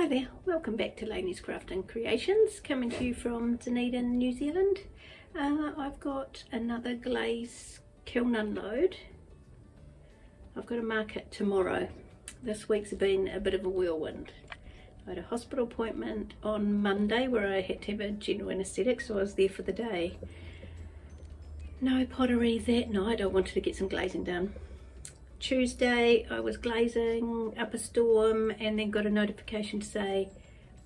Hi there, welcome back to Lainey's Crafting Creations, coming to you from Dunedin, New Zealand. I've got another glaze kiln unload. I've got a market tomorrow. This week's been a bit of a whirlwind. I had a hospital appointment on Monday where I had to have a general anaesthetic, so I was there for the day. No pottery that night. I wanted to get some glazing done. Tuesday I was glazing up a storm and then got a notification to say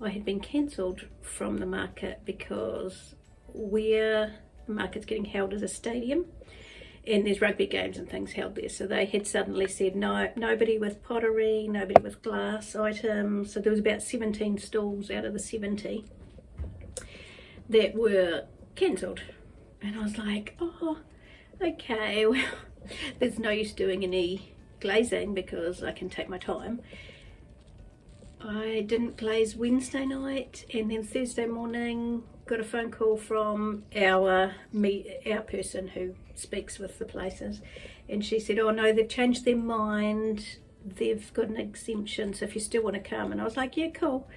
I had been cancelled from the market because where the market's getting held as a stadium and there's rugby games and things held there, so they had suddenly said no, nobody with pottery, nobody with glass items. So there was about 17 stalls out of the 70 that were cancelled, and I was like, oh okay, well there's no use doing any glazing because I can take my time. I didn't glaze Wednesday night, and then Thursday morning got a phone call from our person who speaks with the places, and she said, oh no, they've changed their mind, they've got an exemption, so if you still want to come. And I was like, yeah, cool.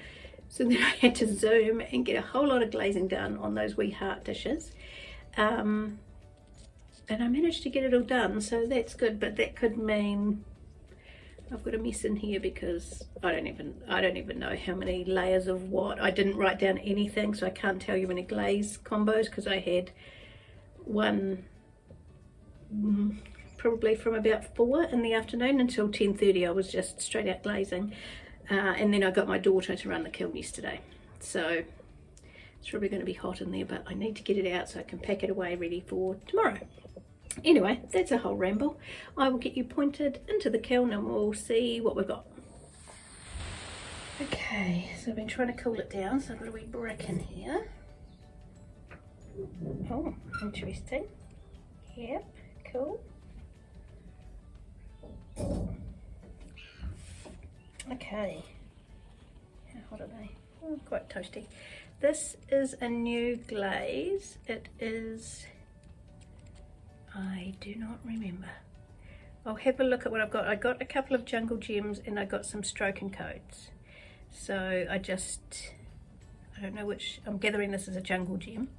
So then I had to Zoom and get a whole lot of glazing done on those wee heart dishes. And I managed to get it all done, so that's good, but that could mean I've got a mess in here because I don't even know how many layers of what. I didn't write down anything, so I can't tell you any glaze combos because I had one probably from about 4 in the afternoon until 10:30. I was just straight out glazing, and then I got my daughter to run the kiln yesterday, so it's probably going to be hot in there, but I need to get it out so I can pack it away ready for tomorrow. Anyway, that's a whole ramble. I will get you pointed into the kiln and we'll see what we've got. Okay, so I've been trying to cool it down, so I've got a wee brick in here. Oh, interesting. Yep, cool. Okay, how hot are they? Oh, quite toasty. This is a new glaze. It is, I do not remember. I'll have a look at what I've got. I got a couple of Jungle Gems and I got some Stroke and Coats. So I don't know which. I'm gathering this as a Jungle Gem,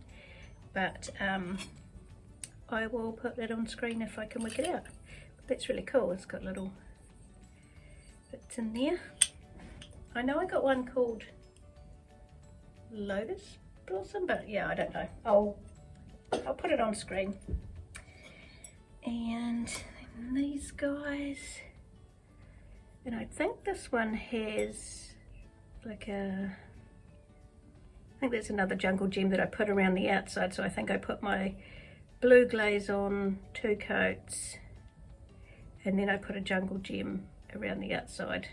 but I will put that on screen if I can work it out. But that's really cool. It's got little bits in there. I know I got one called Lotus Blossom, but yeah, I don't know. I'll put it on screen. And these guys, and I think this one has like I think that's another Jungle Gem that I put around the outside, so I think I put my blue glaze on 2 coats and then I put a Jungle Gem around the outside.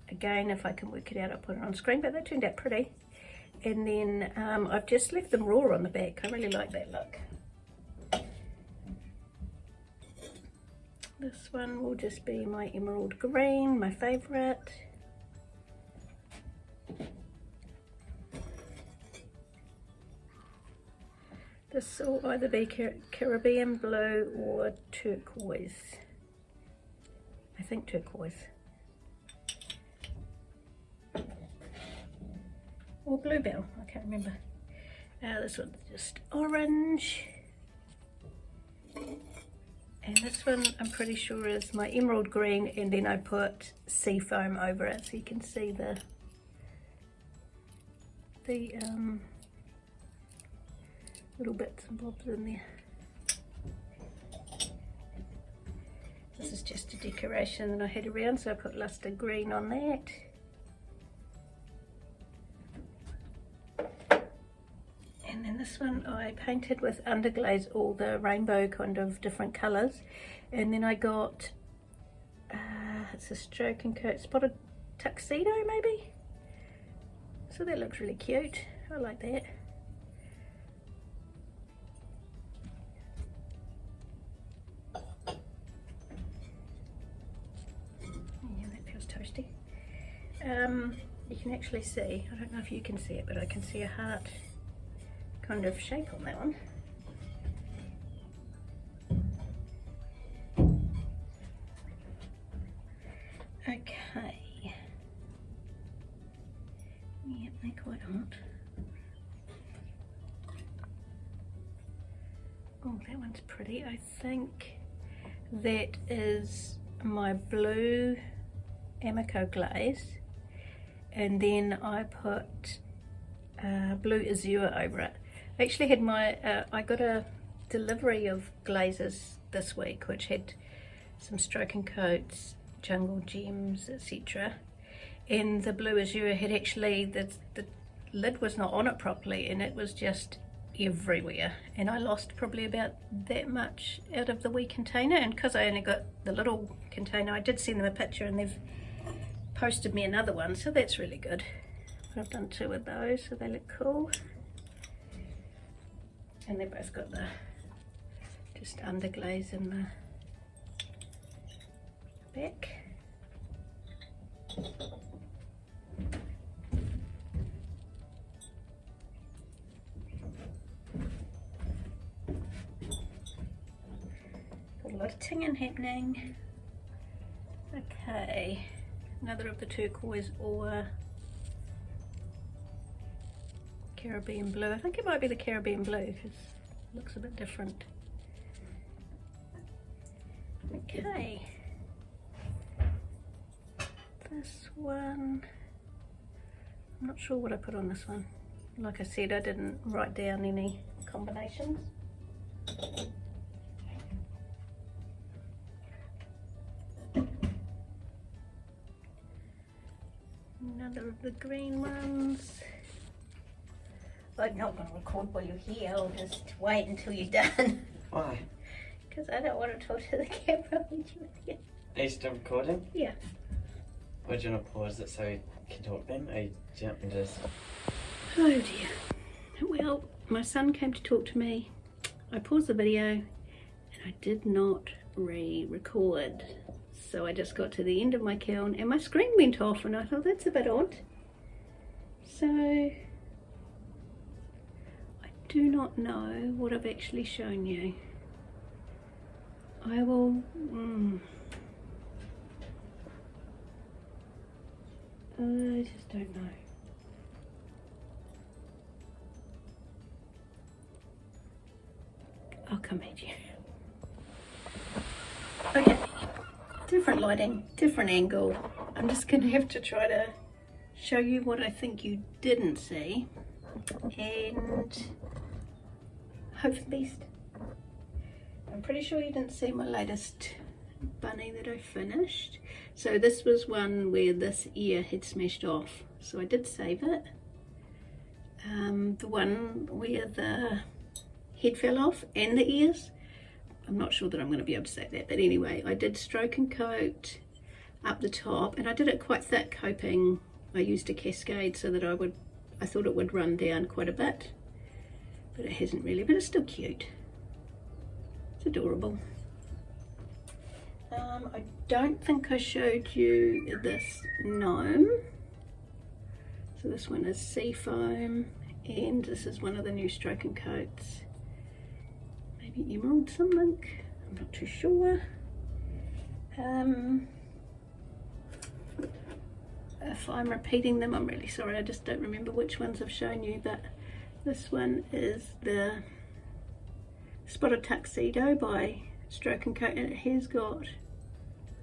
Again, if I can work it out, I'll put it on screen, but that turned out pretty. And then I've just left them raw on the back. I really like that look. This one will just be my emerald green, my favourite. This will either be Caribbean blue or turquoise. I think turquoise. Or bluebell, I can't remember. This one's just orange. And this one I'm pretty sure is my emerald green, and then I put sea foam over it so you can see the little bits and bobs in there. This is just a decoration that I had around, so I put luster green on that. And then this one I painted with underglaze, all the rainbow kind of different colours. And then I got, it's a Stroke and Coat Spotted Tuxedo maybe? So that looks really cute. I like that. Yeah, that feels toasty. You can actually see, I don't know if you can see it, but I can see a heart kind of shape on that one. Okay, one's pretty. I think that is my blue Amico glaze, and then I put blue Azure over it. I actually had my, I got a delivery of glazes this week which had some stroke and coats, jungle gems, etc. And the blue Azure had actually, the lid was not on it properly and it was just everywhere, and I lost probably about that much out of the wee container. And because I only got the little container, I did send them a picture and they've posted me another one, so that's really good. I've done 2 of those, so they look cool, and they've both got the just underglaze in the back. Got a lot of tinging happening. Okay, another of the turquoise or Caribbean blue. I think it might be the Caribbean blue because it looks a bit different. Okay, this one, I'm not sure what I put on this one. Like I said, I didn't write down any combinations. Another of the green ones. I'm not going to record while you're here, I'll just wait until you're done. Why? Because I don't want to talk to the camera when you're here. Are you still recording? Yeah. Or do you want to pause it so we can talk then? Or do you want me to just... Oh dear. Well, my son came to talk to me. I paused the video and I did not re-record. So I just got to the end of my kiln and my screen went off and I thought that's a bit odd. So I do not know what I've actually shown you. I will... I just don't know. I'll come at you. Okay, different lighting, different angle. I'm just going to have to try to show you what I think you didn't see and hope for the best. I'm pretty sure you didn't see my latest bunny that I finished. So this was one where this ear had smashed off, so I did save it. The one where the head fell off and the ears, I'm not sure that I'm going to be able to save that, but anyway, I did stroke and coat up the top, and I did it quite thick, hoping I used a cascade so that I thought it would run down quite a bit, but it hasn't really, but it's still cute. It's adorable. I don't think I showed you this gnome. So this one is Seafoam, and this is one of the new stroke and coats. Maybe emerald something, I'm not too sure. If I'm repeating them, I'm really sorry, I just don't remember which ones I've shown you, but this one is the Spotted Tuxedo by Stroke and Coat, and it has got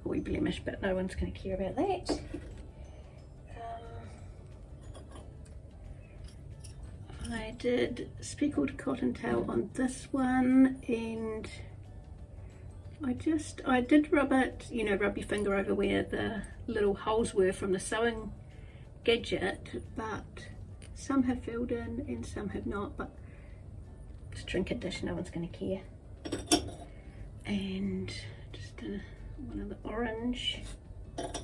a wee blemish, but no one's going to care about that. I did speckled cottontail on this one, and I did rub it, you know, rub your finger over where the little holes were from the sewing gadget, but some have filled in and some have not, but it's trinket dish, no one's going to care. And just one of the orange. Got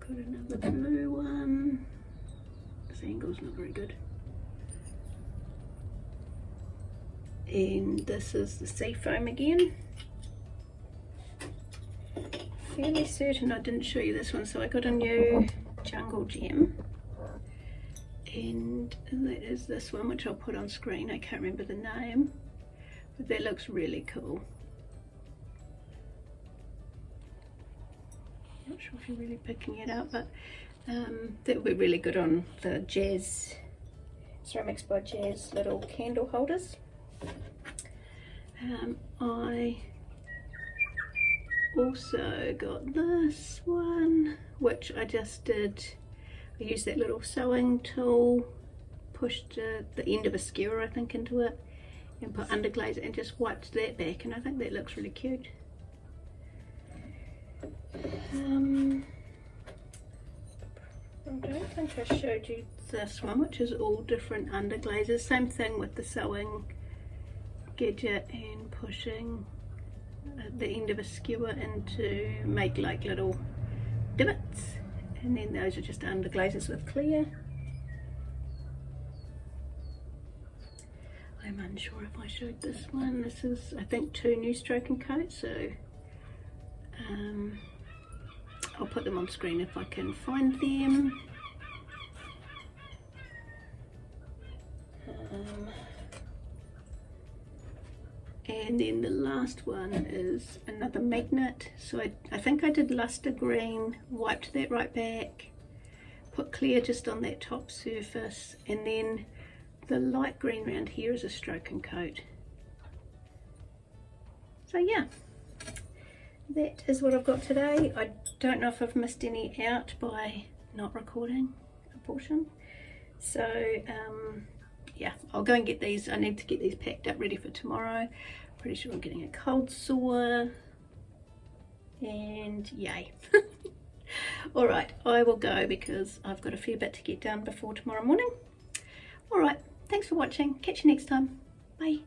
another blue one. This angle's not very good. And this is the Seafoam again. Fairly certain I didn't show you this one, so I got a new jungle gem. And that is this one, which I'll put on screen. I can't remember the name, but that looks really cool. Not sure if you're really picking it up, but that would be really good on the jazz Ceramics by Jazz little candle holders. I also got this one, which I just did. I used that little sewing tool, pushed the end of a skewer I think into it and put underglaze and just wiped that back, and I think that looks really cute. I don't think I showed you this one, which is all different underglazes. Same thing with the sewing gadget and pushing the end of a skewer in to make like little divots, and then those are just underglazes with clear. I'm unsure if I showed this one. This is, I think, 2 new stroking coats, so I'll put them on screen if I can find them. And then the last one is another magnet. So I think I did luster green, wiped that right back, put clear just on that top surface, and then the light green round here is a stroking coat. So yeah, that is what I've got today. I don't know if I've missed any out by not recording a portion. So yeah, I'll go and get these. I need to get these packed up ready for tomorrow. Pretty sure I'm getting a cold sore, and yay. All right, I will go because I've got a fair bit to get done before tomorrow morning. All right, thanks for watching. Catch you next time. Bye.